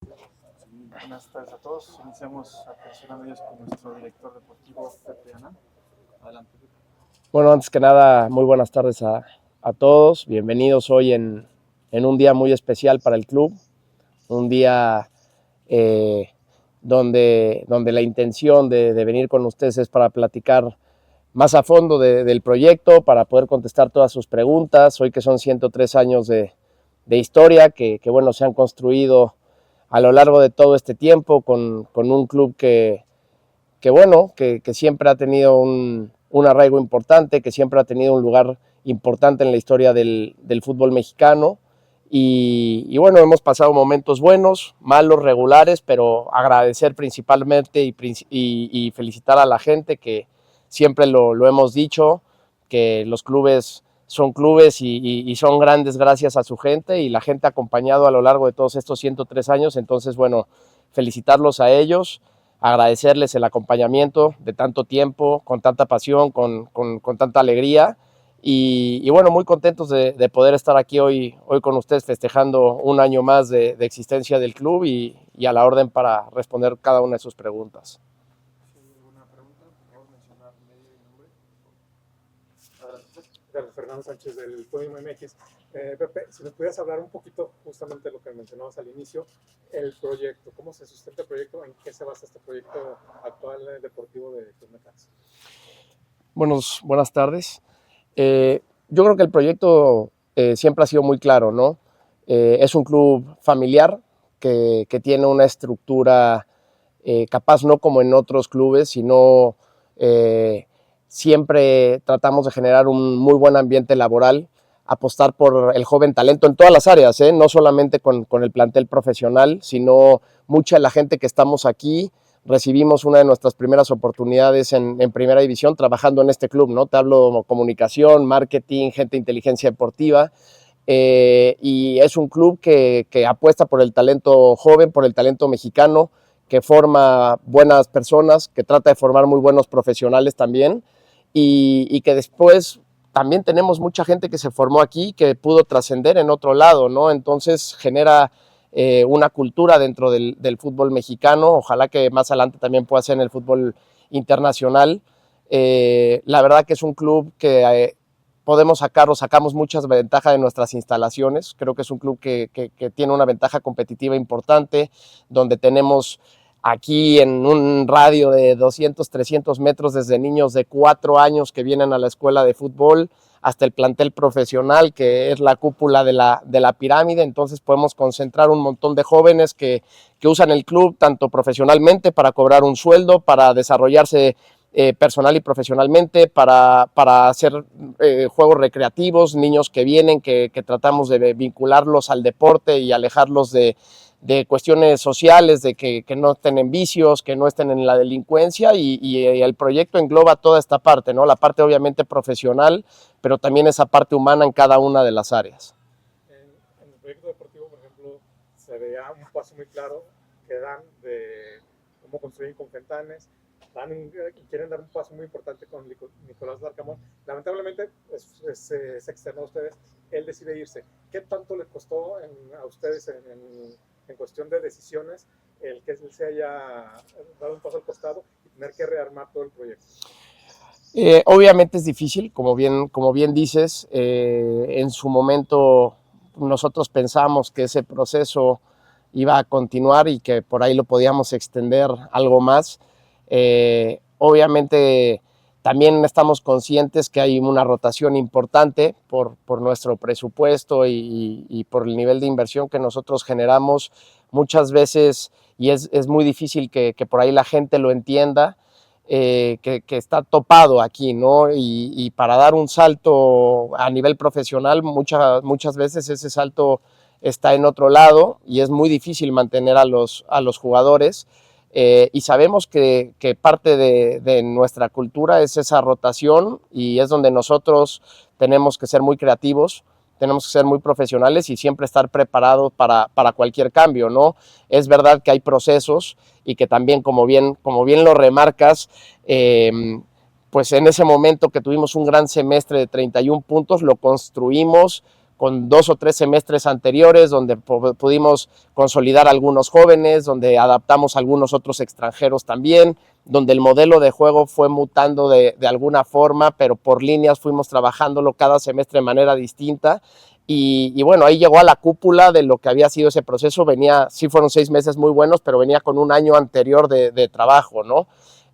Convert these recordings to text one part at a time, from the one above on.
Buenas tardes a todos. Iniciamos Atención a Medios con nuestro director deportivo, Pepe Anán. Adelante, Pepe. Bueno, antes que nada, muy buenas tardes a todos. Bienvenidos hoy en un día muy especial para el club. Un día donde la intención de venir con ustedes es para platicar más a fondo del proyecto, para poder contestar todas sus preguntas. Hoy que son 103 años de historia que bueno, se han construido a lo largo de todo este tiempo con un club que siempre ha tenido un arraigo importante, que siempre ha tenido un lugar importante en la historia del fútbol mexicano. Y bueno, hemos pasado momentos buenos, malos, regulares, pero agradecer principalmente y felicitar a la gente, que siempre lo hemos dicho, que los clubes son clubes y son grandes gracias a su gente, y la gente ha acompañado a lo largo de todos estos 103 años. Entonces, bueno, felicitarlos a ellos, agradecerles el acompañamiento de tanto tiempo, con tanta pasión, con tanta alegría. Y bueno, muy contentos de poder estar aquí hoy con ustedes festejando un año más de existencia del club, y a la orden para responder cada una de sus preguntas. Si hay alguna pregunta, por favor, mencionar medio y nombre. Adelante. Carlos Fernando Sánchez del Podium MX. Pepe, si nos pudieras hablar un poquito justamente de lo que mencionabas al inicio, el proyecto, cómo se sustenta el proyecto, en qué se basa este proyecto actual deportivo de Club Necaxa. Buenas tardes. Yo creo que el proyecto siempre ha sido muy claro, ¿no? Es un club familiar que tiene una estructura capaz, no como en otros clubes, sino siempre tratamos de generar un muy buen ambiente laboral, apostar por el joven talento en todas las áreas, no solamente con el plantel profesional, sino mucha de la gente que estamos aquí. Recibimos una de nuestras primeras oportunidades en primera división trabajando en este club, ¿no? Te hablo de comunicación, marketing, gente de inteligencia deportiva, y es un club que apuesta por el talento joven, por el talento mexicano, que forma buenas personas, que trata de formar muy buenos profesionales también, y que después también tenemos mucha gente que se formó aquí, que pudo trascender en otro lado, ¿no? Entonces genera una cultura dentro del fútbol mexicano. Ojalá que más adelante también pueda ser en el fútbol internacional. La verdad que es un club que sacamos muchas ventajas de nuestras instalaciones. Creo que es un club que tiene una ventaja competitiva importante, donde tenemos aquí en un radio de 200, 300 metros, desde niños de 4 años que vienen a la escuela de fútbol, hasta el plantel profesional, que es la cúpula de la pirámide. Entonces podemos concentrar un montón de jóvenes que usan el club tanto profesionalmente, para cobrar un sueldo, para desarrollarse personal y profesionalmente, para hacer juegos recreativos, niños que vienen, que tratamos de vincularlos al deporte y alejarlos de cuestiones sociales, de que no estén en vicios, que no estén en la delincuencia, y el proyecto engloba toda esta parte, ¿no? La parte obviamente profesional, pero también esa parte humana en cada una de las áreas. En el proyecto deportivo, por ejemplo, se veía un paso muy claro que dan de cómo construir con Fentanes, y quieren dar un paso muy importante con Nicolás Larcamón. Lamentablemente se externó a ustedes, él decide irse. ¿Qué tanto les costó a ustedes en cuestión de decisiones el que él se haya dado un paso al costado y tener que rearmar todo el proyecto? Obviamente es difícil, como bien dices. En su momento nosotros pensamos que ese proceso iba a continuar y que por ahí lo podíamos extender algo más. Obviamente también estamos conscientes que hay una rotación importante por nuestro presupuesto y por el nivel de inversión que nosotros generamos muchas veces, y es muy difícil que por ahí la gente lo entienda, que está topado aquí, ¿no? Y para dar un salto a nivel profesional, muchas veces ese salto está en otro lado, y es muy difícil mantener a los jugadores. Y sabemos que parte de nuestra cultura es esa rotación, y es donde nosotros tenemos que ser muy creativos, tenemos que ser muy profesionales y siempre estar preparados para cualquier cambio, ¿no? Es verdad que hay procesos, y que también, como bien lo remarcas, pues en ese momento que tuvimos un gran semestre de 31 puntos, lo construimos con 2 o 3 semestres anteriores, donde pudimos consolidar algunos jóvenes, donde adaptamos algunos otros extranjeros también, donde el modelo de juego fue mutando de alguna forma, pero por líneas fuimos trabajándolo cada semestre de manera distinta. Y bueno, ahí llegó a la cúpula de lo que había sido ese proceso. Sí fueron 6 meses muy buenos, pero venía con un año anterior de trabajo, ¿no?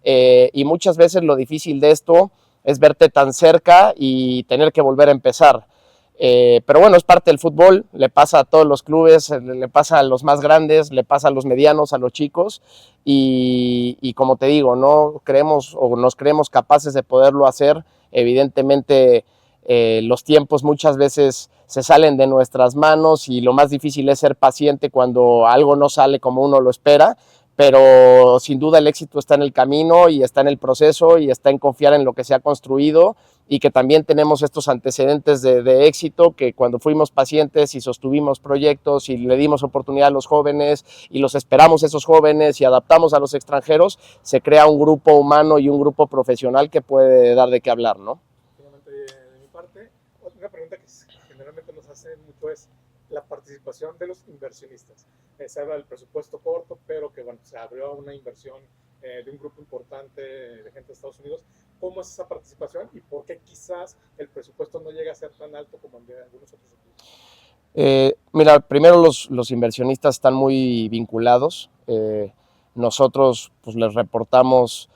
Y muchas veces lo difícil de esto es verte tan cerca y tener que volver a empezar. Pero bueno, es parte del fútbol, le pasa a todos los clubes, le pasa a los más grandes, le pasa a los medianos, a los chicos, y como te digo, no creemos o nos creemos capaces de poderlo hacer. Evidentemente los tiempos muchas veces se salen de nuestras manos y lo más difícil es ser paciente cuando algo no sale como uno lo espera, pero sin duda el éxito está en el camino y está en el proceso y está en confiar en lo que se ha construido, y que también tenemos estos antecedentes de éxito, que cuando fuimos pacientes y sostuvimos proyectos y le dimos oportunidad a los jóvenes y los esperamos esos jóvenes y adaptamos a los extranjeros, se crea un grupo humano y un grupo profesional que puede dar de qué hablar, ¿no? De mi parte, una pregunta que generalmente nos hacen mucho es la participación de los inversionistas. Se habla del presupuesto corto, pero que bueno, se abrió una inversión de un grupo importante de gente de Estados Unidos. ¿Cómo es esa participación y por qué quizás el presupuesto no llega a ser tan alto como el de algunos otros equipos? Mira, primero los inversionistas están muy vinculados. Nosotros pues les reportamos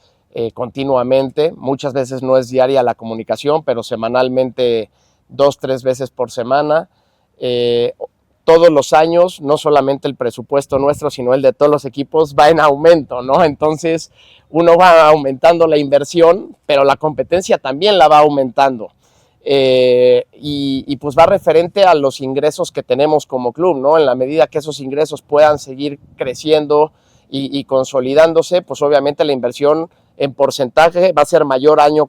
continuamente. Muchas veces no es diaria la comunicación, pero semanalmente 2, 3 veces por semana. Todos los años, no solamente el presupuesto nuestro, sino el de todos los equipos va en aumento, ¿no? Entonces uno va aumentando la inversión, pero la competencia también la va aumentando. Y pues va referente a los ingresos que tenemos como club, ¿no? En la medida que esos ingresos puedan seguir creciendo y consolidándose, pues obviamente la inversión en porcentaje va a ser mayor año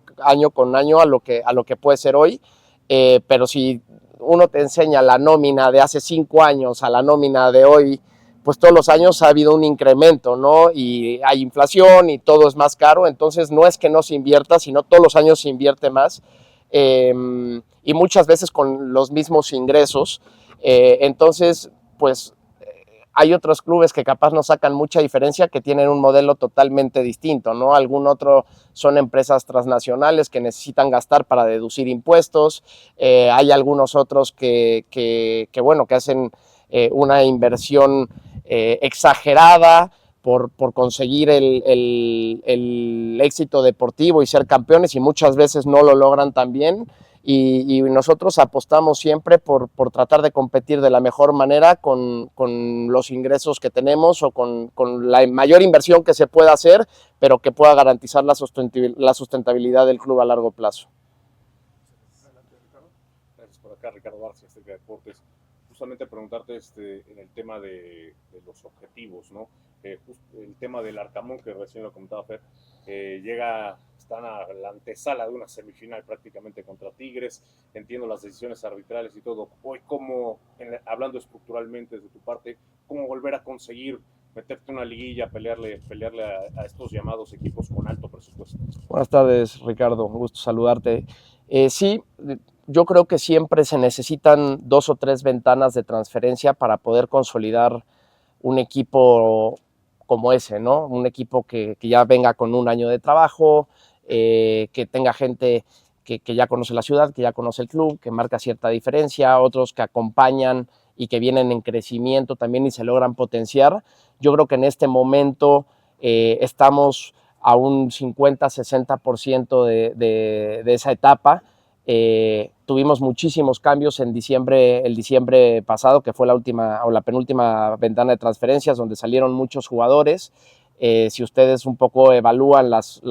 con año a lo que puede ser hoy, pero si uno te enseña la nómina de hace 5 años a la nómina de hoy, pues todos los años ha habido un incremento, ¿no? Y hay inflación y todo es más caro, entonces no es que no se invierta, sino todos los años se invierte más, y muchas veces con los mismos ingresos. Entonces, pues hay otros clubes que capaz no sacan mucha diferencia, que tienen un modelo totalmente distinto, ¿no? Algún otro son empresas transnacionales que necesitan gastar para deducir impuestos. Hay algunos otros que hacen una inversión exagerada por conseguir el éxito deportivo y ser campeones, y muchas veces no lo logran también. Y nosotros apostamos siempre por tratar de competir de la mejor manera con los ingresos que tenemos, o con la mayor inversión que se pueda hacer, pero que pueda garantizar la sustentabilidad del club a largo plazo. Gracias por acá, Ricardo Barcia, Azteca Deportes. Justamente preguntarte en el tema de los objetivos, ¿no? El tema del Arcamón, que recién lo comentaba Fer, están a la antesala de una semifinal prácticamente contra Tigres. Entiendo las decisiones arbitrales y todo. Hoy, hablando estructuralmente desde tu parte, ¿cómo volver a conseguir meterte en una liguilla, pelearle a estos llamados equipos con alto presupuesto? Buenas tardes, Ricardo, un gusto saludarte. Sí, yo creo que siempre se necesitan 2 o 3 ventanas de transferencia para poder consolidar un equipo como ese, ¿no? Un equipo que ya venga con un año de trabajo, que tenga gente que ya conoce la ciudad, que ya conoce el club, que marca cierta diferencia, otros que acompañan y que vienen en crecimiento también y se logran potenciar. Yo creo que en este momento estamos a un 50-60% de esa etapa. Tuvimos muchísimos cambios el diciembre pasado, que fue la penúltima ventana de transferencias, donde salieron muchos jugadores. Si ustedes un poco evalúan las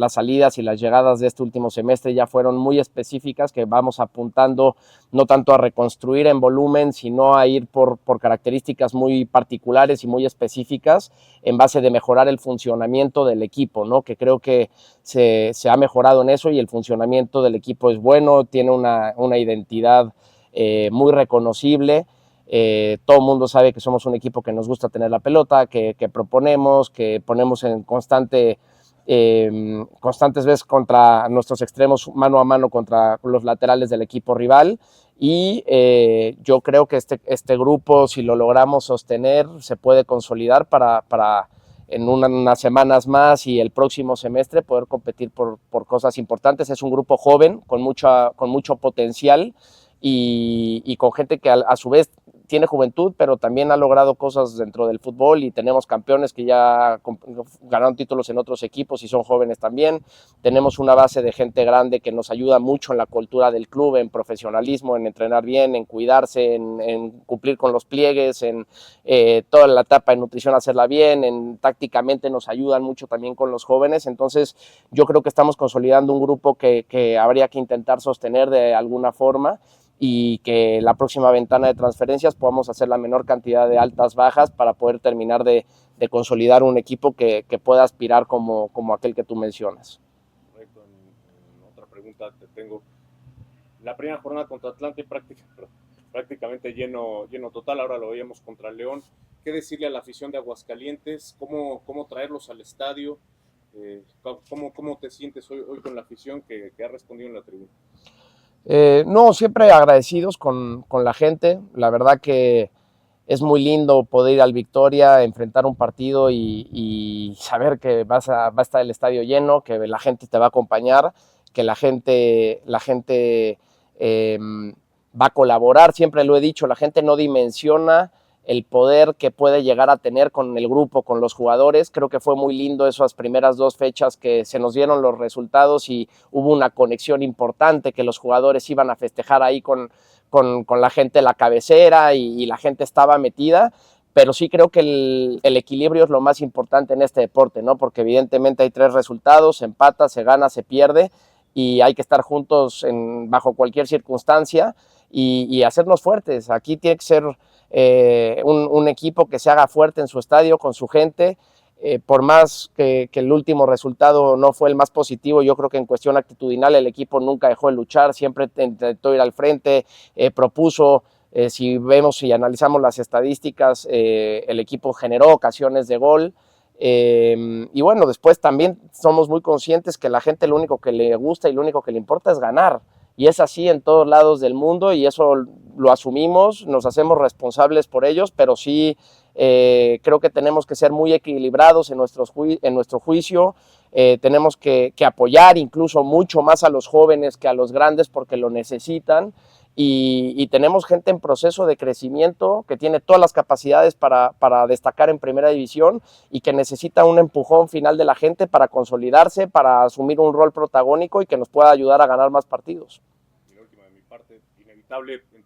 salidas y las llegadas de este último semestre, ya fueron muy específicas, que vamos apuntando no tanto a reconstruir en volumen, sino a ir por características muy particulares y muy específicas, en base de mejorar el funcionamiento del equipo, ¿no? Que creo que se ha mejorado en eso, y el funcionamiento del equipo es bueno, tiene una identidad muy reconocible. Todo el mundo sabe que somos un equipo que nos gusta tener la pelota, que proponemos, que ponemos en constantes veces contra nuestros extremos, mano a mano contra los laterales del equipo rival, y yo creo que este grupo, si lo logramos sostener, se puede consolidar para en unas semanas más y el próximo semestre poder competir por cosas importantes. Es un grupo joven, con mucho potencial y con gente que a su vez tiene juventud, pero también ha logrado cosas dentro del fútbol y tenemos campeones que ya ganaron títulos en otros equipos y son jóvenes también. Tenemos una base de gente grande que nos ayuda mucho en la cultura del club, en profesionalismo, en entrenar bien, en cuidarse, en cumplir con los pliegues, en toda la etapa de nutrición hacerla bien, tácticamente nos ayudan mucho también con los jóvenes. Entonces yo creo que estamos consolidando un grupo que habría que intentar sostener de alguna forma, y que la próxima ventana de transferencias podamos hacer la menor cantidad de altas bajas para poder terminar de consolidar un equipo que pueda aspirar como aquel que tú mencionas. Correcto. En otra pregunta te tengo. La primera jornada contra Atlante prácticamente lleno total, ahora lo veíamos contra León. ¿Qué decirle a la afición de Aguascalientes? ¿Cómo traerlos al estadio? ¿Cómo te sientes hoy con la afición que ha respondido en la tribuna? No, siempre agradecidos con la gente. La verdad que es muy lindo poder ir al Victoria, enfrentar un partido y saber que va a estar el estadio lleno, que la gente te va a acompañar, que la gente va a colaborar. Siempre lo he dicho, la gente no dimensiona el poder que puede llegar a tener con el grupo, con los jugadores. Creo que fue muy lindo esas primeras 2 fechas que se nos dieron los resultados y hubo una conexión importante, que los jugadores iban a festejar ahí con la gente de la cabecera y la gente estaba metida. Pero sí creo que el equilibrio es lo más importante en este deporte, ¿no? Porque evidentemente hay 3 resultados, se empata, se gana, se pierde, y hay que estar juntos bajo cualquier circunstancia y hacernos fuertes. Aquí tiene que ser un equipo que se haga fuerte en su estadio, con su gente. Por más que el último resultado no fue el más positivo, yo creo que en cuestión actitudinal el equipo nunca dejó de luchar, siempre intentó ir al frente, propuso. Si vemos y analizamos las estadísticas, el equipo generó ocasiones de gol. Y bueno, después también somos muy conscientes que la gente lo único que le gusta y lo único que le importa es ganar. Y es así en todos lados del mundo y eso lo asumimos, nos hacemos responsables por ellos, pero sí creo que tenemos que ser muy equilibrados en nuestro juicio. Tenemos que apoyar incluso mucho más a los jóvenes que a los grandes porque lo necesitan. Y tenemos gente en proceso de crecimiento que tiene todas las capacidades para destacar en primera división y que necesita un empujón final de la gente para consolidarse, para asumir un rol protagónico y que nos pueda ayudar a ganar más partidos. Y la última de mi parte, inevitable en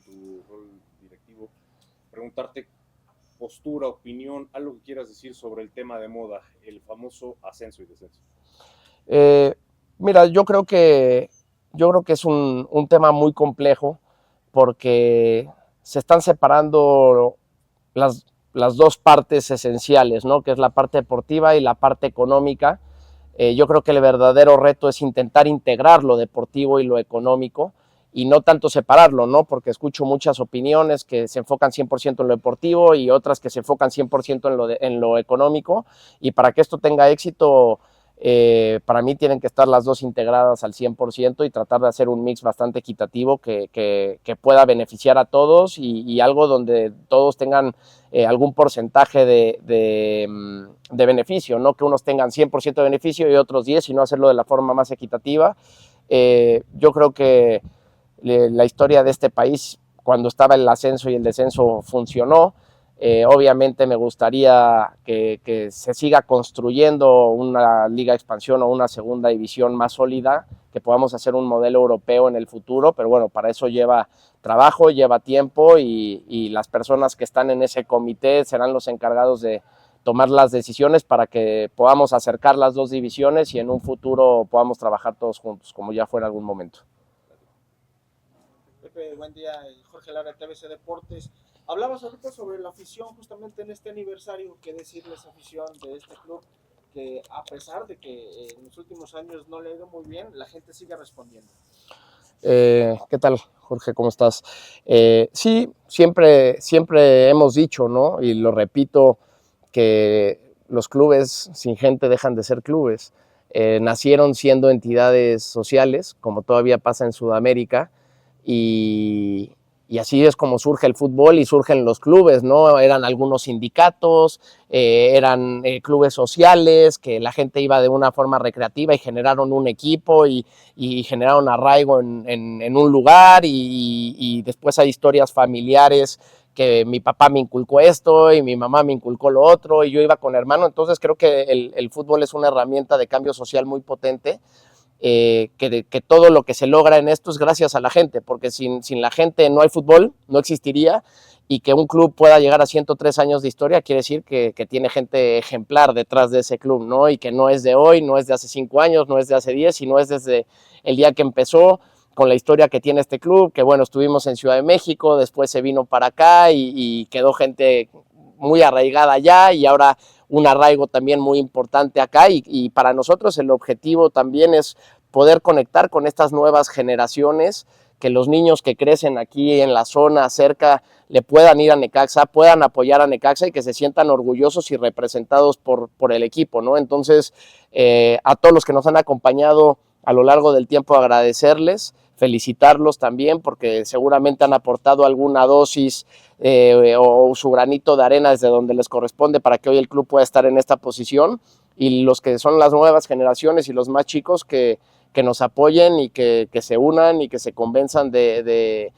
tu rol directivo, preguntarte postura, opinión, algo que quieras decir sobre el tema de moda, el famoso ascenso y descenso. Mira, yo creo que es un tema muy complejo porque se están separando las 2 partes esenciales, ¿no? Que es la parte deportiva y la parte económica. Yo creo que el verdadero reto es intentar integrar lo deportivo y lo económico y no tanto separarlo, ¿no? Porque escucho muchas opiniones que se enfocan 100% en lo deportivo y otras que se enfocan 100% en lo económico, y para que esto tenga éxito, para mí tienen que estar las 2 integradas al 100% y tratar de hacer un mix bastante equitativo que pueda beneficiar a todos y algo donde todos tengan algún porcentaje de beneficio, no que unos tengan 100% de beneficio y otros 10, sino hacerlo de la forma más equitativa. Yo creo que la historia de este país, cuando estaba el ascenso y el descenso, funcionó. Obviamente me gustaría que se siga construyendo una liga de expansión o una segunda división más sólida, que podamos hacer un modelo europeo en el futuro, pero bueno, para eso lleva trabajo, lleva tiempo y las personas que están en ese comité serán los encargados de tomar las decisiones para que podamos acercar las 2 divisiones y en un futuro podamos trabajar todos juntos, como ya fue en algún momento. Pepe, buen día, Jorge Lara, TVC Deportes. Hablabas ahorita sobre la afición justamente en este aniversario. ¿Qué decirles a afición de este club? Que a pesar de que en los últimos años no le ha ido muy bien, la gente sigue respondiendo. ¿Qué tal, Jorge? ¿Cómo estás? Sí, siempre hemos dicho, ¿no? Y lo repito, que los clubes sin gente dejan de ser clubes. Nacieron siendo entidades sociales, como todavía pasa en Sudamérica, y así es como surge el fútbol y surgen los clubes, ¿no? Eran algunos sindicatos, eran clubes sociales, que la gente iba de una forma recreativa y generaron un equipo y generaron arraigo en un lugar y después hay historias familiares que mi papá me inculcó esto y mi mamá me inculcó lo otro y yo iba con hermano, entonces creo que el fútbol es una herramienta de cambio social muy potente. Que todo lo que se logra en esto es gracias a la gente, porque sin la gente no hay fútbol, no existiría, y que un club pueda llegar a 103 años de historia quiere decir que tiene gente ejemplar detrás de ese club, ¿no? Y que no es de hoy, no es de hace 5 años, no es de hace 10, sino es desde el día que empezó, con la historia que tiene este club, que bueno, estuvimos en Ciudad de México, después se vino para acá y quedó gente muy arraigada allá y ahora un arraigo también muy importante acá y para nosotros el objetivo también es poder conectar con estas nuevas generaciones, que los niños que crecen aquí en la zona cerca le puedan ir a Necaxa, puedan apoyar a Necaxa y que se sientan orgullosos y representados por el equipo, ¿no? Entonces, a todos los que nos han acompañado a lo largo del tiempo agradecerles, felicitarlos también porque seguramente han aportado alguna dosis o su granito de arena desde donde les corresponde para que hoy el club pueda estar en esta posición y los que son las nuevas generaciones y los más chicos que nos apoyen y que se unan y que se convenzan de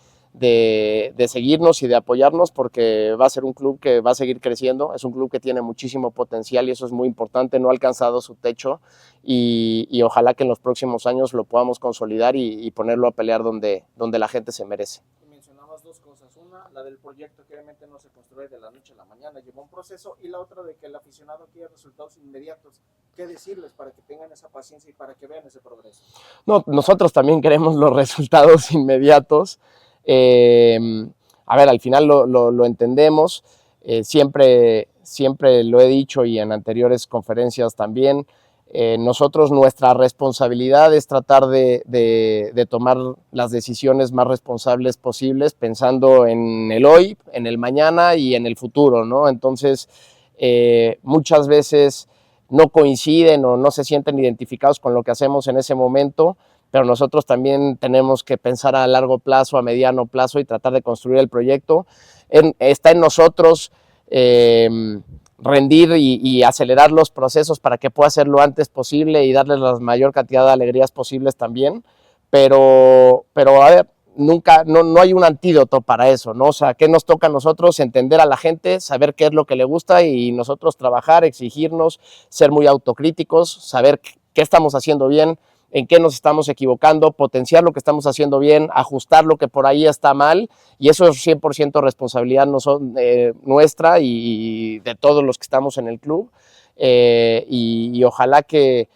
seguirnos y de apoyarnos porque va a ser un club que va a seguir creciendo, es un club que tiene muchísimo potencial y eso es muy importante, no ha alcanzado su techo y ojalá que en los próximos años lo podamos consolidar y ponerlo a pelear donde la gente se merece. Mencionabas dos cosas, una, la del proyecto que obviamente no se construye de la noche a la mañana, lleva un proceso, y la otra de que el aficionado quiere resultados inmediatos. ¿Qué decirles para que tengan esa paciencia y para que vean ese progreso? No, nosotros también queremos los resultados inmediatos. A ver, al final lo entendemos, siempre lo he dicho y en anteriores conferencias también, nosotros nuestra responsabilidad es tratar de tomar las decisiones más responsables posibles pensando en el hoy, en el mañana y en el futuro, ¿no? Entonces, muchas veces no coinciden o no se sienten identificados con lo que hacemos en ese momento, pero nosotros también tenemos que pensar a largo plazo, a mediano plazo y tratar de construir el proyecto. Está en nosotros rendir y acelerar los procesos para que pueda ser lo antes posible y darles la mayor cantidad de alegrías posibles también, pero a ver, nunca, no hay un antídoto para eso, ¿no? O sea, ¿qué nos toca a nosotros? Entender a la gente, saber qué es lo que le gusta y nosotros trabajar, exigirnos, ser muy autocríticos, saber qué estamos haciendo bien, en qué nos estamos equivocando, potenciar lo que estamos haciendo bien, ajustar lo que por ahí está mal, y eso es 100% responsabilidad nuestra y de todos los que estamos en el club, y ojalá que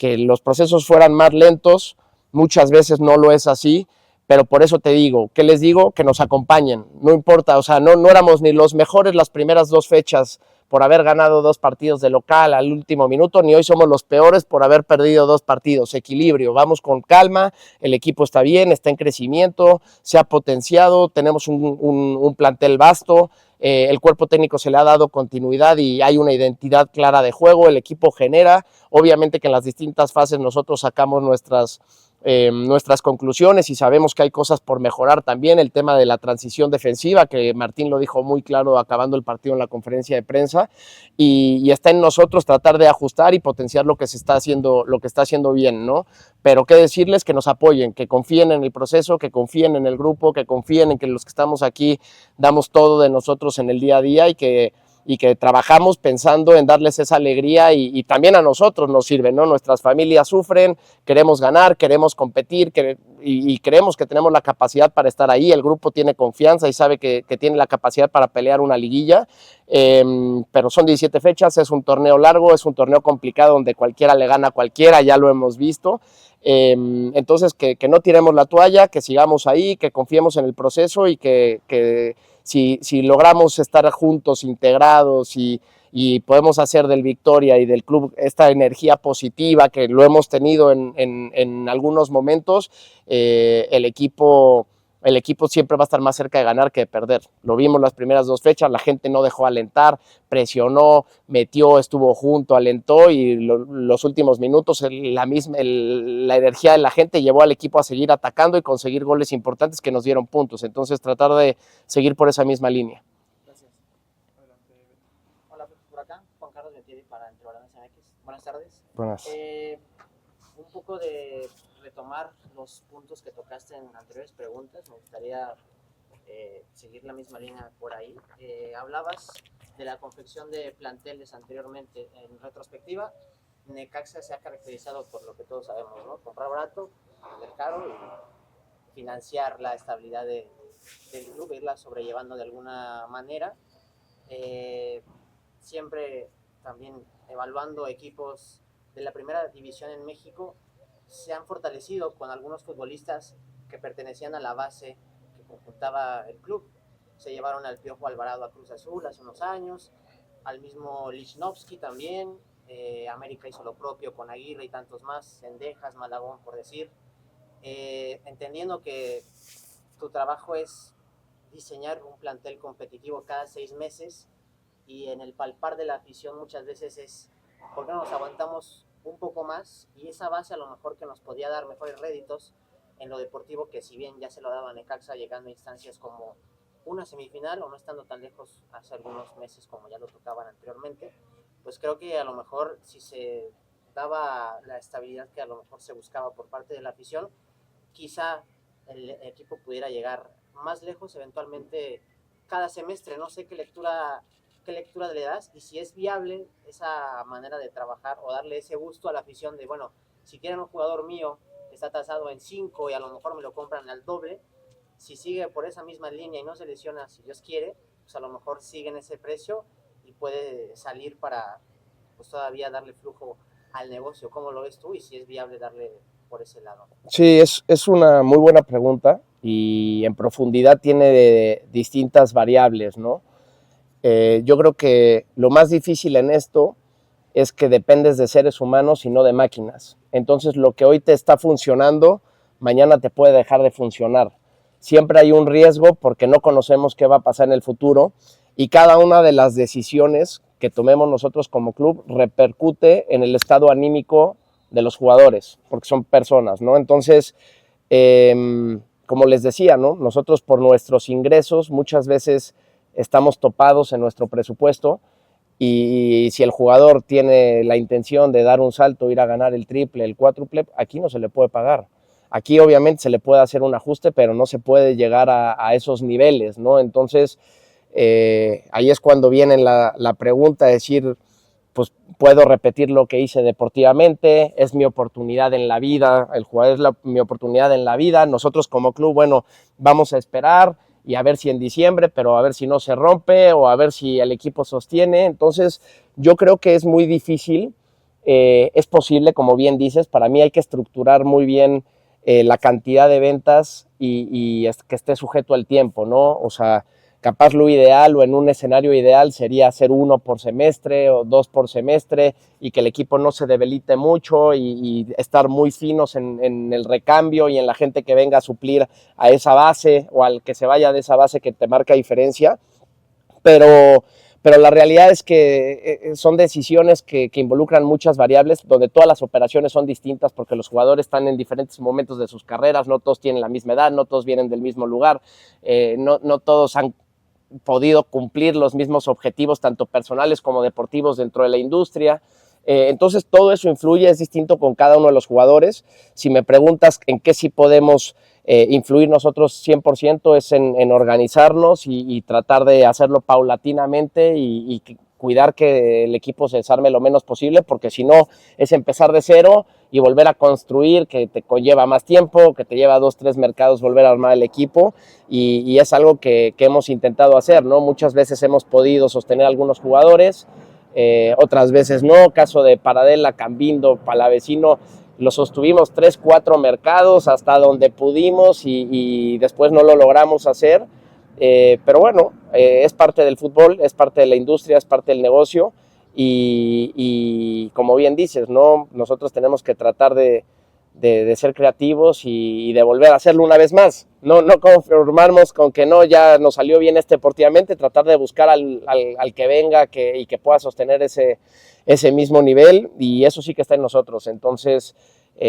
los procesos fueran más lentos, muchas veces no lo es así, pero por eso te digo, ¿qué les digo? Que nos acompañen, no importa, o sea, no éramos ni los mejores las primeras 2 fechas, por haber ganado 2 partidos de local al último minuto, ni hoy somos los peores por haber perdido 2 partidos. Equilibrio, vamos con calma, el equipo está bien, está en crecimiento, se ha potenciado, tenemos un plantel vasto, el cuerpo técnico se le ha dado continuidad y hay una identidad clara de juego, el equipo genera, obviamente que en las distintas fases nosotros sacamos nuestras conclusiones y sabemos que hay cosas por mejorar también, el tema de la transición defensiva, que Martín lo dijo muy claro acabando el partido en la conferencia de prensa, y está en nosotros tratar de ajustar y potenciar lo que está haciendo bien, ¿no? Pero qué decirles, que nos apoyen, que confíen en el proceso, que confíen en el grupo, que confíen en que los que estamos aquí damos todo de nosotros en el día a día y que trabajamos pensando en darles esa alegría y también a nosotros nos sirve, ¿no? Nuestras familias sufren, queremos ganar, queremos competir y creemos que tenemos la capacidad para estar ahí, el grupo tiene confianza y sabe que tiene la capacidad para pelear una liguilla, pero son 17 fechas, es un torneo largo, es un torneo complicado donde cualquiera le gana a cualquiera, ya lo hemos visto, entonces que no tiremos la toalla, que sigamos ahí, que confiemos en el proceso y que si logramos estar juntos, integrados y podemos hacer del Victoria y del club esta energía positiva que lo hemos tenido en algunos momentos, el equipo el equipo siempre va a estar más cerca de ganar que de perder. Lo vimos las primeras 2 fechas, la gente no dejó alentar, presionó, metió, estuvo junto, alentó y los últimos minutos la energía de la gente llevó al equipo a seguir atacando y conseguir goles importantes que nos dieron puntos. Entonces tratar de seguir por esa misma línea. Gracias. Hola, por acá, Juan Carlos Betieri para Entre Balones MX. Buenas tardes. Buenas. Un poco de retomar los puntos que tocaste en anteriores preguntas, me gustaría seguir la misma línea por ahí. Hablabas de la confección de planteles anteriormente. En retrospectiva, Necaxa se ha caracterizado por lo que todos sabemos, ¿no? Comprar barato, vender caro y financiar la estabilidad del club, irla sobrellevando de alguna manera. Siempre también evaluando equipos de la primera división en México, se han fortalecido con algunos futbolistas que pertenecían a la base que conjuntaba el club. Se llevaron al Piojo Alvarado a Cruz Azul hace unos años, al mismo Lichnowsky también. América hizo lo propio con Aguirre y tantos más, Cendejas, Malagón, por decir. Entendiendo que tu trabajo es diseñar un plantel competitivo cada 6 meses, y en el palpar de la afición muchas veces es ¿por qué no nos aguantamos un poco más? Y esa base a lo mejor que nos podía dar mejores réditos en lo deportivo, que si bien ya se lo daba a Necaxa llegando a instancias como una semifinal o no estando tan lejos hace algunos meses como ya lo tocaban anteriormente, pues creo que a lo mejor si se daba la estabilidad que a lo mejor se buscaba por parte de la afición, quizá el equipo pudiera llegar más lejos eventualmente cada semestre. No sé qué lectura le das y si es viable esa manera de trabajar o darle ese gusto a la afición de, bueno, si quieren un jugador mío que está tasado en 5 y a lo mejor me lo compran al doble, si sigue por esa misma línea y no se lesiona, si Dios quiere, pues a lo mejor sigue en ese precio y puede salir para pues todavía darle flujo al negocio. ¿Cómo lo ves tú y si es viable darle por ese lado? Sí, es una muy buena pregunta y en profundidad tiene distintas variables, ¿no? Yo creo que lo más difícil en esto es que dependes de seres humanos y no de máquinas. Entonces lo que hoy te está funcionando, mañana te puede dejar de funcionar. Siempre hay un riesgo porque no conocemos qué va a pasar en el futuro y cada una de las decisiones que tomemos nosotros como club repercute en el estado anímico de los jugadores, porque son personas, ¿no? Entonces, como les decía, ¿no? Nosotros por nuestros ingresos muchas veces estamos topados en nuestro presupuesto y si el jugador tiene la intención de dar un salto, ir a ganar el triple, el cuádruple, aquí no se le puede pagar. Aquí obviamente se le puede hacer un ajuste, pero no se puede llegar a esos niveles, ¿no? Entonces, ahí es cuando viene la pregunta, decir, pues puedo repetir lo que hice deportivamente, es mi oportunidad en la vida, el jugador es mi oportunidad en la vida, nosotros como club, bueno, vamos a esperar y a ver si en diciembre, pero a ver si no se rompe o a ver si el equipo sostiene. Entonces yo creo que es muy difícil, es posible, como bien dices, para mí hay que estructurar muy bien la cantidad de ventas y que esté sujeto al tiempo, ¿no? O sea, capaz lo ideal o en un escenario ideal sería hacer 1 por semestre o 2 por semestre y que el equipo no se debilite mucho y estar muy finos en el recambio y en la gente que venga a suplir a esa base o al que se vaya de esa base que te marca diferencia. Pero la realidad es que son decisiones que involucran muchas variables, donde todas las operaciones son distintas porque los jugadores están en diferentes momentos de sus carreras, no todos tienen la misma edad, no todos vienen del mismo lugar, no todos han podido cumplir los mismos objetivos, tanto personales como deportivos dentro de la industria. Entonces todo eso influye, es distinto con cada uno de los jugadores. Si me preguntas en qué sí podemos influir nosotros 100% es en organizarnos y tratar de hacerlo paulatinamente y cuidar que el equipo se desarme lo menos posible, porque si no es empezar de cero y volver a construir, que te conlleva más tiempo, que te lleva 2, 3 mercados volver a armar el equipo y es algo que hemos intentado hacer, ¿no? Muchas veces hemos podido sostener a algunos jugadores, otras veces no. Caso de Paradela, Cambindo, Palavecino, lo sostuvimos 3, 4 mercados hasta donde pudimos y después no lo logramos hacer, pero bueno, es parte del fútbol, es parte de la industria, es parte del negocio y como bien dices, ¿no? Nosotros tenemos que tratar de de ser creativos y de volver a hacerlo una vez más. No conformarnos con que no, ya nos salió bien deportivamente, tratar de buscar al que venga y que pueda sostener ese mismo nivel, y eso sí que está en nosotros. Entonces,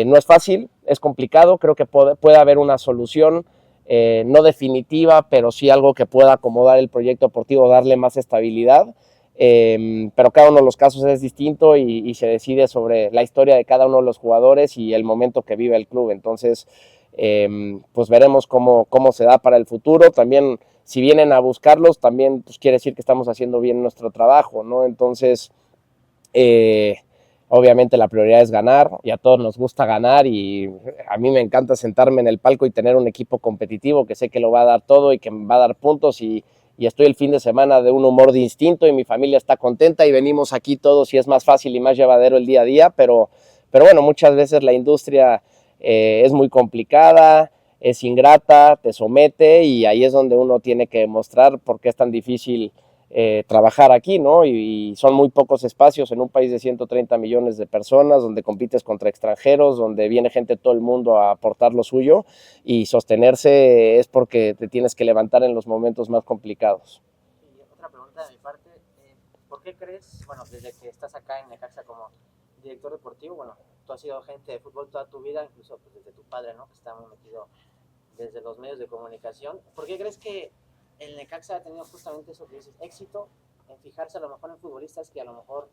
no es fácil, es complicado, creo que puede haber una solución, no definitiva, pero sí algo que pueda acomodar el proyecto deportivo, darle más estabilidad. Pero cada uno de los casos es distinto y se decide sobre la historia de cada uno de los jugadores y el momento que vive el club. Entonces, pues veremos cómo se da para el futuro. También, si vienen a buscarlos, también pues quiere decir que estamos haciendo bien nuestro trabajo, ¿no? Entonces, obviamente la prioridad es ganar, y a todos nos gusta ganar, y a mí me encanta sentarme en el palco y tener un equipo competitivo que sé que lo va a dar todo y que va a dar puntos, y estoy el fin de semana de un humor distinto y mi familia está contenta y venimos aquí todos y es más fácil y más llevadero el día a día, pero bueno, muchas veces la industria es muy complicada, es ingrata, te somete, y ahí es donde uno tiene que demostrar por qué es tan difícil trabajar aquí, ¿no? Y son muy pocos espacios en un país de 130 millones de personas, donde compites contra extranjeros, donde viene gente de todo el mundo a aportar lo suyo, y sostenerse es porque te tienes que levantar en los momentos más complicados. Y otra pregunta de mi parte, ¿por qué crees, bueno, desde que estás acá en Necaxa como director deportivo, bueno, tú has sido agente de fútbol toda tu vida, incluso pues, desde tu padre, ¿no?, que está muy metido desde los medios de comunicación, ¿por qué crees que el Necaxa ha tenido justamente eso que dices, éxito en fijarse a lo mejor en futbolistas que a lo mejor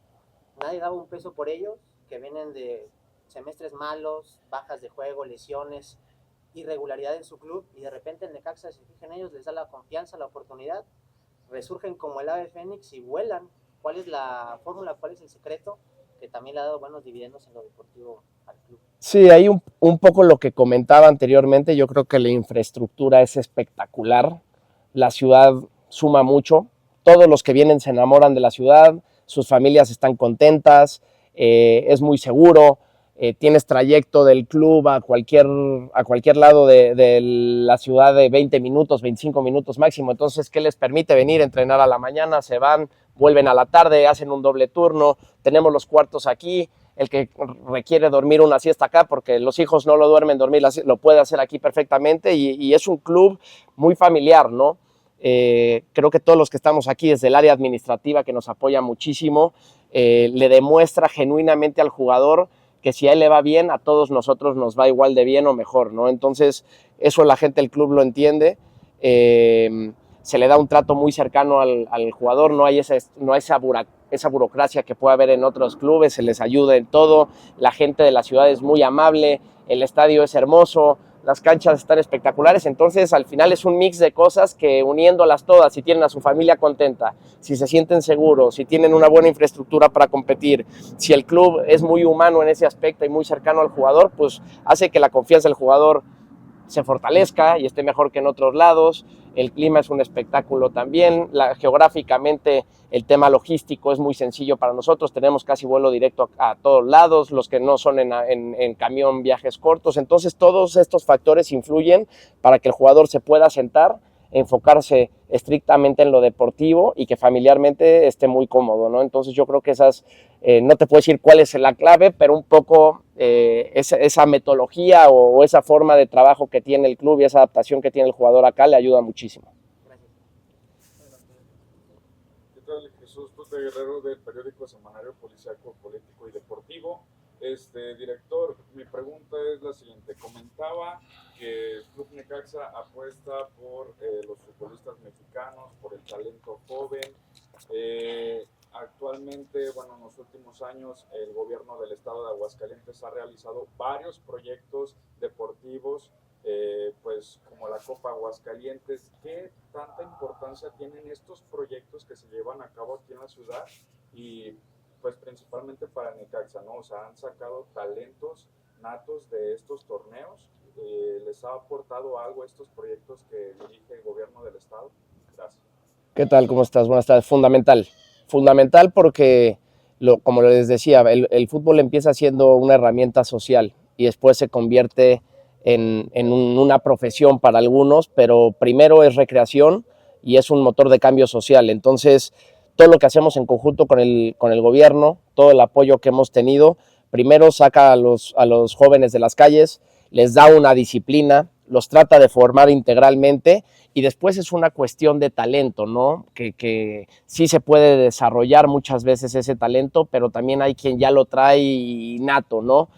nadie daba un peso por ellos, que vienen de semestres malos, bajas de juego, lesiones, irregularidad en su club, y de repente el Necaxa se fija en ellos, les da la confianza, la oportunidad, resurgen como el ave fénix y vuelan? ¿Cuál es la fórmula, cuál es el secreto que también le ha dado buenos dividendos en lo deportivo al club? Sí, hay un poco lo que comentaba anteriormente. Yo creo que la infraestructura es espectacular. La ciudad suma mucho, todos los que vienen se enamoran de la ciudad, sus familias están contentas, es muy seguro, tienes trayecto del club a cualquier lado de la ciudad de 20 minutos, 25 minutos máximo. Entonces, ¿qué les permite venir a entrenar a la mañana? Se van, vuelven a la tarde, hacen un doble turno, tenemos los cuartos aquí. El que requiere dormir una siesta acá, porque los hijos no lo duermen, dormir lo puede hacer aquí perfectamente, y es un club muy familiar, ¿no? Creo que todos los que estamos aquí, desde el área administrativa, que nos apoya muchísimo, le demuestra genuinamente al jugador que si a él le va bien, a todos nosotros nos va igual de bien o mejor, ¿no? Entonces, eso la gente del club lo entiende. Se le da un trato muy cercano al jugador, no hay esa burocracia que puede haber en otros clubes, se les ayuda en todo, la gente de la ciudad es muy amable, el estadio es hermoso, las canchas están espectaculares. Entonces al final es un mix de cosas que, uniéndolas todas, si tienen a su familia contenta, si se sienten seguros, si tienen una buena infraestructura para competir, si el club es muy humano en ese aspecto y muy cercano al jugador, pues hace que la confianza del jugador se fortalezca y esté mejor que en otros lados. El clima es un espectáculo también, geográficamente el tema logístico es muy sencillo para nosotros, tenemos casi vuelo directo a todos lados, los que no son en camión, viajes cortos. Entonces todos estos factores influyen para que el jugador se pueda sentar, enfocarse estrictamente en lo deportivo y que familiarmente esté muy cómodo, ¿no? Entonces yo creo que esas, no te puedo decir cuál es la clave, pero un poco esa metodología o esa forma de trabajo que tiene el club y esa adaptación que tiene el jugador acá le ayuda muchísimo. ¿Qué tal, Jesús? Tuta Guerrero, del periódico semanario policíaco, político y deportivo. Director, mi pregunta es la siguiente. Comentaba que el Club Necaxa apuesta por los futbolistas mexicanos, por el talento joven. Actualmente, bueno, en los últimos años, el gobierno del estado de Aguascalientes ha realizado varios proyectos deportivos, pues como la Copa Aguascalientes. ¿Qué tanta importancia tienen estos proyectos que se llevan a cabo aquí en la ciudad? Y pues principalmente para Necaxa, ¿no? O sea, han sacado talentos natos de estos torneos. ¿Les ha aportado algo estos proyectos que dirige el gobierno del estado? Gracias. ¿Qué tal? ¿Cómo estás? Buenas tardes. Fundamental porque, como les decía, el fútbol empieza siendo una herramienta social y después se convierte en una profesión para algunos, pero primero es recreación y es un motor de cambio social. Entonces, todo lo que hacemos en conjunto con el gobierno, todo el apoyo que hemos tenido, Primero saca a los jóvenes de las calles, les da una disciplina, los trata de formar integralmente y después es una cuestión de talento, ¿no? Que sí se puede desarrollar muchas veces ese talento, pero también hay quien ya lo trae innato, ¿no?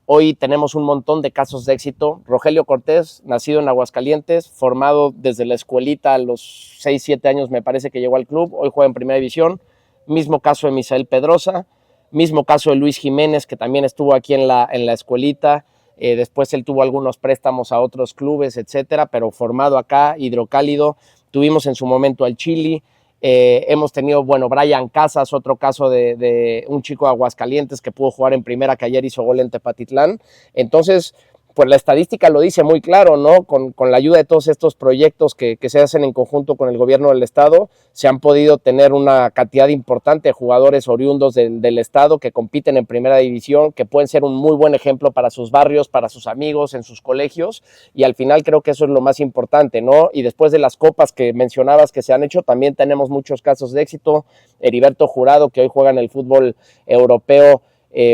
Hoy tenemos un montón de casos de éxito. Rogelio Cortés, nacido en Aguascalientes, formado desde la escuelita a los 6, 7 años me parece que llegó al club, hoy juega en Primera División. Mismo caso de Misael Pedrosa, mismo caso de Luis Jiménez, que también estuvo aquí en la escuelita. Después él tuvo algunos préstamos a otros clubes, etcétera, pero formado acá, Hidrocálido. Tuvimos en su momento al Chili. Hemos tenido, bueno, Brian Casas, otro caso de un chico de Aguascalientes que pudo jugar en primera, que ayer hizo gol en Tepatitlán. Entonces, pues la estadística lo dice muy claro, ¿no? Con la ayuda de todos estos proyectos que se hacen en conjunto con el gobierno del estado, se han podido tener una cantidad importante de jugadores oriundos del estado que compiten en primera división, que pueden ser un muy buen ejemplo para sus barrios, para sus amigos, en sus colegios, y al final creo que eso es lo más importante, ¿no? Y después de las copas que mencionabas que se han hecho, también tenemos muchos casos de éxito. Heriberto Jurado, que hoy juega en el fútbol europeo,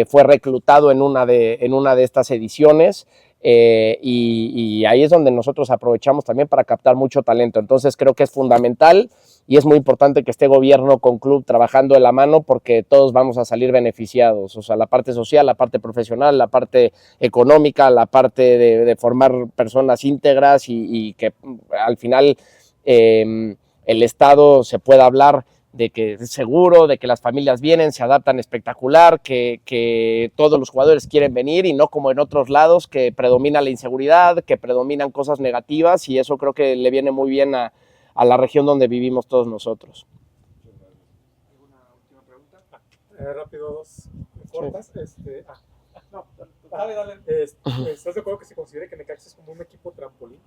fue reclutado en una de estas ediciones. Y ahí es donde nosotros aprovechamos también para captar mucho talento. Entonces creo que es fundamental y es muy importante que esté gobierno con club trabajando de la mano, porque todos vamos a salir beneficiados. O sea, la parte social, la parte profesional, la parte económica, la parte de formar personas íntegras y que al final el Estado se pueda hablar de que es seguro, de que las familias vienen, se adaptan espectacular, que todos los jugadores quieren venir y no como en otros lados que predomina la inseguridad, que predominan cosas negativas, y eso creo que le viene muy bien a la región donde vivimos todos nosotros. ¿Alguna última pregunta? Rápido, dos cortas. No, dale. ¿Estás de acuerdo que se considere que Necaxa es como un equipo trampolín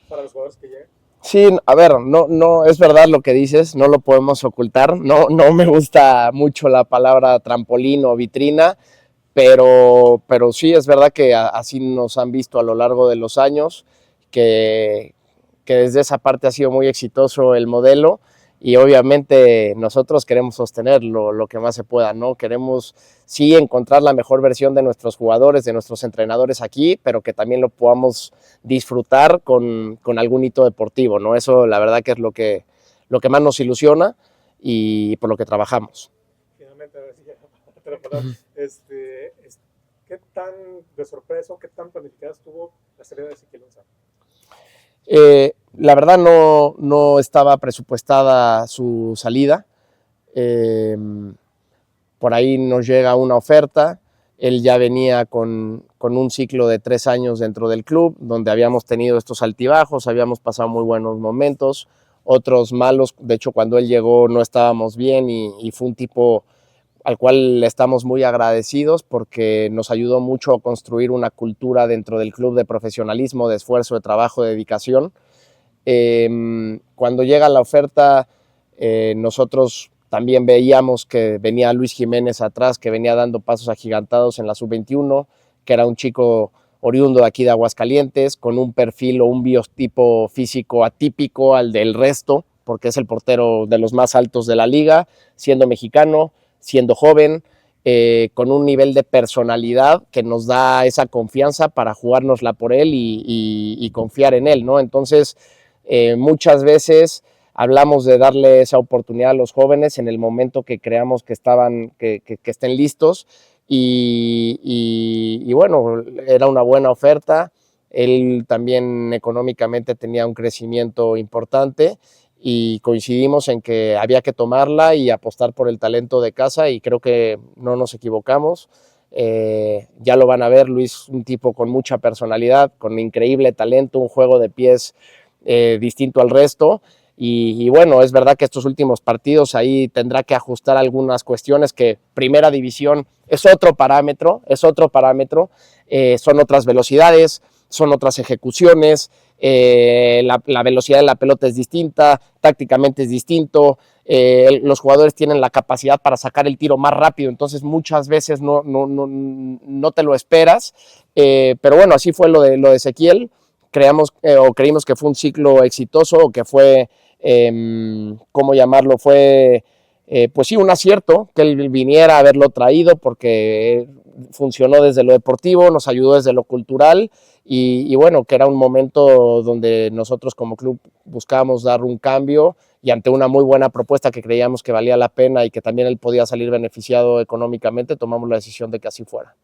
para los jugadores que llegan? Sí, a ver, no es verdad lo que dices, no lo podemos ocultar. No me gusta mucho la palabra trampolín o vitrina, pero sí es verdad que así nos han visto a lo largo de los años, que desde esa parte ha sido muy exitoso el modelo, y obviamente nosotros queremos sostener lo que más se pueda, ¿no? Queremos sí encontrar la mejor versión de nuestros jugadores, de nuestros entrenadores aquí, pero que también lo podamos disfrutar con algún hito deportivo, ¿no? Eso la verdad que es lo que más nos ilusiona y por lo que trabajamos. Finalmente, a ver si ya otra palabra. ¿Qué tan de sorpresa, qué tan planificada estuvo la salida de Ezequiel González? La verdad no estaba presupuestada su salida. Por ahí nos llega una oferta. Él ya venía con un ciclo de 3 años dentro del club, donde habíamos tenido estos altibajos, habíamos pasado muy buenos momentos, otros malos. De hecho, cuando él llegó no estábamos bien, y fue un tipo al cual le estamos muy agradecidos, porque nos ayudó mucho a construir una cultura dentro del club de profesionalismo, de esfuerzo, de trabajo, de dedicación. Cuando llega la oferta, nosotros también veíamos que venía Luis Jiménez atrás, que venía dando pasos agigantados en la sub-21, que era un chico oriundo de aquí de Aguascalientes, con un perfil o un biotipo físico atípico al del resto, porque es el portero de los más altos de la liga, siendo mexicano, siendo joven, con un nivel de personalidad que nos da esa confianza para jugárnosla por él y confiar en él, ¿no? Entonces, muchas veces hablamos de darle esa oportunidad a los jóvenes en el momento que creamos que estén listos, y bueno, era una buena oferta. Él también económicamente tenía un crecimiento importante, y coincidimos en que había que tomarla y apostar por el talento de casa, y creo que no nos equivocamos. Ya lo van a ver, Luis, un tipo con mucha personalidad, con increíble talento, un juego de pies distinto al resto, y bueno, es verdad que estos últimos partidos ahí tendrá que ajustar algunas cuestiones, que primera división es otro parámetro, son otras velocidades, son otras ejecuciones, la velocidad de la pelota es distinta, tácticamente es distinto, los jugadores tienen la capacidad para sacar el tiro más rápido, entonces muchas veces no te lo esperas, pero bueno, así fue lo de Ezequiel. Creímos que fue un ciclo exitoso, o que fue, ¿cómo llamarlo? Fue pues sí, un acierto que él viniera a haberlo traído porque funcionó desde lo deportivo, nos ayudó desde lo cultural y bueno, que era un momento donde nosotros como club buscábamos dar un cambio y ante una muy buena propuesta que creíamos que valía la pena y que también él podía salir beneficiado económicamente, tomamos la decisión de que así fuera.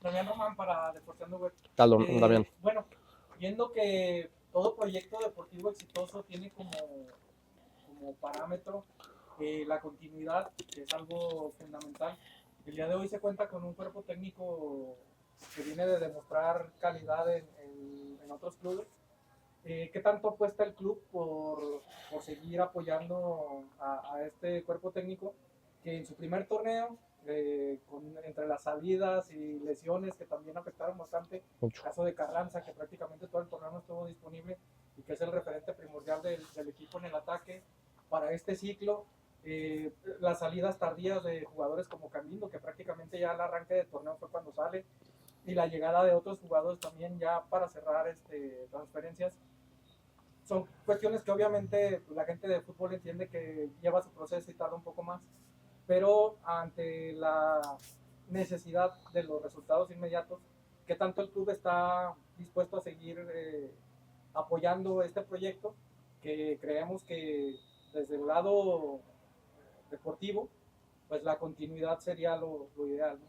Damián Román para Deporteando Web. Damián. Bueno, viendo que todo proyecto deportivo exitoso tiene como parámetro la continuidad, que es algo fundamental. El día de hoy se cuenta con un cuerpo técnico que viene de demostrar calidad en otros clubes. ¿Qué tanto apuesta el club por seguir apoyando a este cuerpo técnico que en su primer torneo, entre las salidas y lesiones que también afectaron bastante, el caso de Carranza, que prácticamente todo el torneo no estuvo disponible y que es el referente primordial del equipo en el ataque para este ciclo, las salidas tardías de jugadores como Camilo, que prácticamente ya al arranque del torneo fue cuando sale, y la llegada de otros jugadores también ya para cerrar transferencias, son cuestiones que obviamente la gente de fútbol entiende que lleva su proceso y tarda un poco más, pero ante la necesidad de los resultados inmediatos, ¿qué tanto el club está dispuesto a seguir apoyando este proyecto? Que creemos que desde el lado deportivo, pues la continuidad sería lo ideal, ¿no?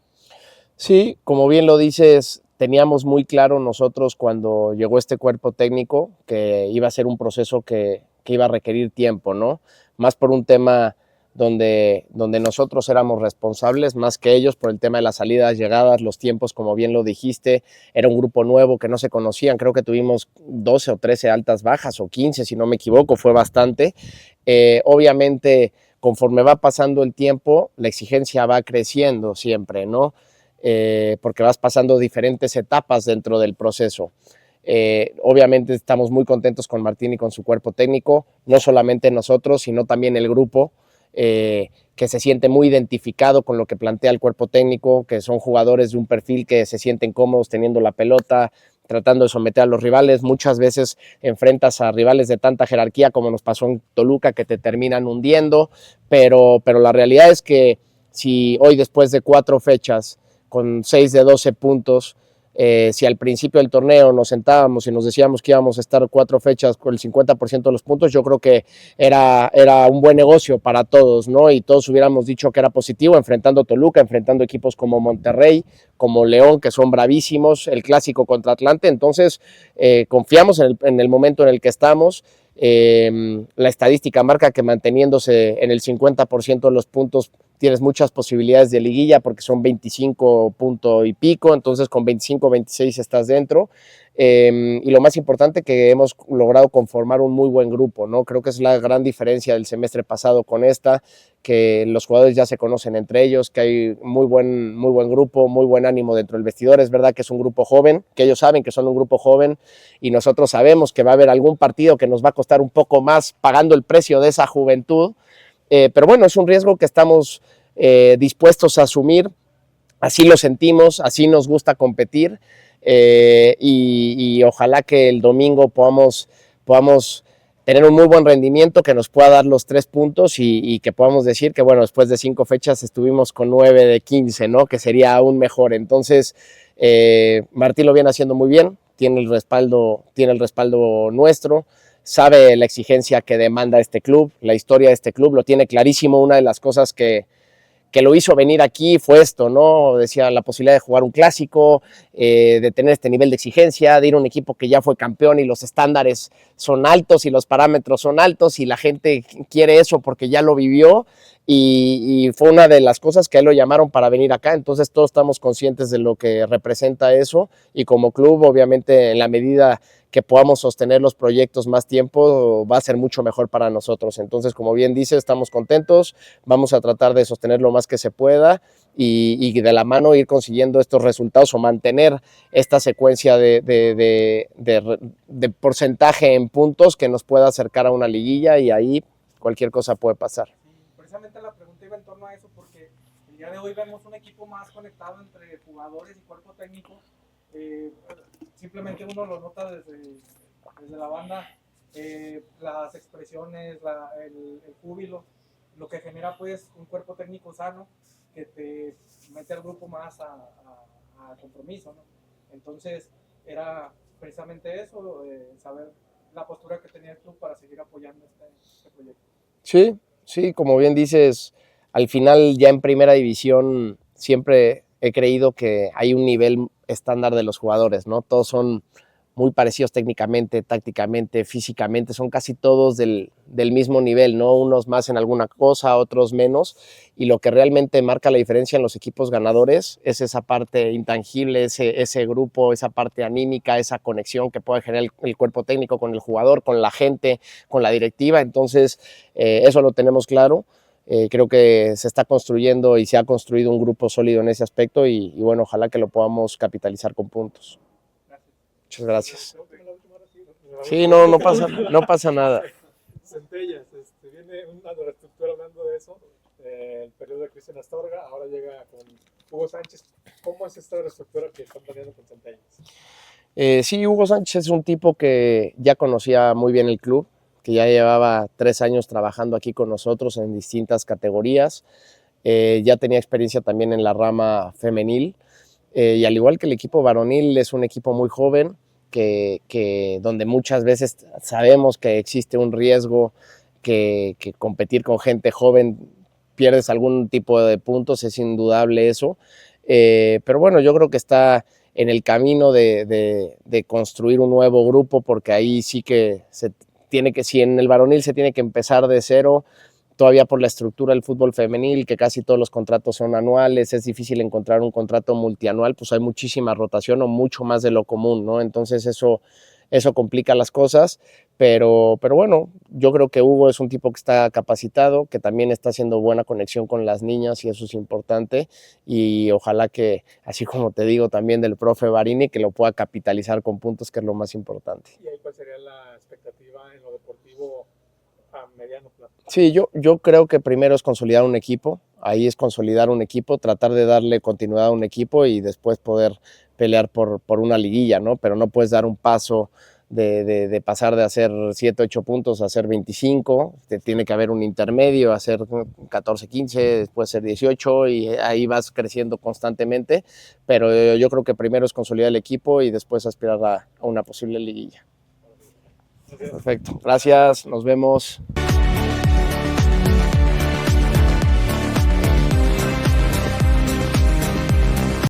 Sí, como bien lo dices, teníamos muy claro nosotros cuando llegó este cuerpo técnico que iba a ser un proceso que iba a requerir tiempo, ¿no? Más por un tema donde nosotros éramos responsables, más que ellos, por el tema de las salidas, llegadas, los tiempos, como bien lo dijiste, era un grupo nuevo que no se conocían, creo que tuvimos 12 o 13 altas bajas, o 15, si no me equivoco, fue bastante. Obviamente, conforme va pasando el tiempo, la exigencia va creciendo siempre, ¿no? Porque vas pasando diferentes etapas dentro del proceso. Obviamente estamos muy contentos con Martín y con su cuerpo técnico, no solamente nosotros, sino también el grupo, que se siente muy identificado con lo que plantea el cuerpo técnico, que son jugadores de un perfil que se sienten cómodos teniendo la pelota, tratando de someter a los rivales. Muchas veces enfrentas a rivales de tanta jerarquía como nos pasó en Toluca, que te terminan hundiendo, pero la realidad es que si hoy, después de 4 fechas, con 6 de 12 puntos, si al principio del torneo nos sentábamos y nos decíamos que íbamos a estar 4 fechas con el 50% de los puntos, yo creo que era un buen negocio para todos, ¿no? Y todos hubiéramos dicho que era positivo, enfrentando Toluca, enfrentando equipos como Monterrey, como León, que son bravísimos, el clásico contra Atlante. Entonces confiamos en el momento en el que estamos. La estadística marca que manteniéndose en el 50% de los puntos tienes muchas posibilidades de liguilla porque son 25 punto y pico, entonces con 25, 26 estás dentro. Y lo más importante, que hemos logrado conformar un muy buen grupo, ¿no? Creo que es la gran diferencia del semestre pasado con esta, que los jugadores ya se conocen entre ellos, que hay muy buen grupo, muy buen ánimo dentro del vestidor. Es verdad que es un grupo joven, que ellos saben que son un grupo joven y nosotros sabemos que va a haber algún partido que nos va a costar un poco más pagando el precio de esa juventud, pero bueno, es un riesgo que estamos dispuestos a asumir, así lo sentimos, así nos gusta competir. Y ojalá que el domingo podamos tener un muy buen rendimiento que nos pueda dar los 3 puntos y que podamos decir que, bueno, después de 5 fechas estuvimos con 9 de 15, ¿no? Que sería aún mejor. Entonces, Martín lo viene haciendo muy bien, tiene el respaldo nuestro, sabe la exigencia que demanda este club, la historia de este club, lo tiene clarísimo. Una de las cosas que lo hizo venir aquí fue esto, ¿no? Decía, la posibilidad de jugar un clásico, de tener este nivel de exigencia, de ir a un equipo que ya fue campeón y los estándares son altos y los parámetros son altos y la gente quiere eso porque ya lo vivió, y fue una de las cosas que a él lo llamaron para venir acá. Entonces todos estamos conscientes de lo que representa eso, y como club, obviamente, en la medida que podamos sostener los proyectos más tiempo, va a ser mucho mejor para nosotros. Entonces, como bien dice, estamos contentos, vamos a tratar de sostener lo más que se pueda y de la mano ir consiguiendo estos resultados o mantener esta secuencia de porcentaje en puntos que nos pueda acercar a una liguilla, y ahí cualquier cosa puede pasar. Precisamente la pregunta iba en torno a eso, porque el día de hoy vemos un equipo más conectado entre jugadores y cuerpo técnico. Simplemente uno lo nota desde la banda, las expresiones, el júbilo, lo que genera pues un cuerpo técnico sano que te mete al grupo más a compromiso, ¿no? Entonces era precisamente eso, saber la postura que tenía el club para seguir apoyando este proyecto. Sí, sí, como bien dices, al final ya en primera división siempre he creído que hay un nivel estándar de los jugadores, ¿no? Todos son muy parecidos técnicamente, tácticamente, físicamente, son casi todos del mismo nivel, ¿no? Unos más en alguna cosa, otros menos, y lo que realmente marca la diferencia en los equipos ganadores es esa parte intangible, ese grupo, esa parte anímica, esa conexión que puede generar el cuerpo técnico con el jugador, con la gente, con la directiva. Entonces eso lo tenemos claro. Creo que se está construyendo y se ha construido un grupo sólido en ese aspecto y bueno, ojalá que lo podamos capitalizar con puntos. Muchas gracias. Sí, no pasa nada. Centellas, viene una reestructura hablando de eso, el periodo de Cristian Astorga, ahora llega con Hugo Sánchez. ¿Cómo es esta reestructura que están planeando con Centellas? Sí, Hugo Sánchez es un tipo que ya conocía muy bien el club, que ya llevaba 3 años trabajando aquí con nosotros en distintas categorías, ya tenía experiencia también en la rama femenil, y al igual que el equipo varonil es un equipo muy joven, donde muchas veces sabemos que existe un riesgo, que competir con gente joven pierdes algún tipo de puntos, es indudable eso, pero bueno, yo creo que está en el camino de construir un nuevo grupo, porque ahí sí que si en el varonil se tiene que empezar de cero, todavía por la estructura del fútbol femenil, que casi todos los contratos son anuales, es difícil encontrar un contrato multianual, pues hay muchísima rotación o mucho más de lo común, ¿no? Entonces eso complica las cosas, pero bueno, yo creo que Hugo es un tipo que está capacitado, que también está haciendo buena conexión con las niñas y eso es importante, y ojalá que, así como te digo también del profe Barini, que lo pueda capitalizar con puntos, que es lo más importante. ¿Y ahí cuál sería la expectativa en lo deportivo a mediano plazo? Sí, yo creo que primero es consolidar un equipo, ahí es consolidar un equipo, tratar de darle continuidad a un equipo y después poder pelear por una liguilla, ¿no? Pero no puedes dar un paso de pasar de hacer 7, 8 puntos a hacer 25, tiene que haber un intermedio, hacer 14, 15, después ser 18 y ahí vas creciendo constantemente, pero yo creo que primero es consolidar el equipo y después aspirar a una posible liguilla. Perfecto, gracias, nos vemos.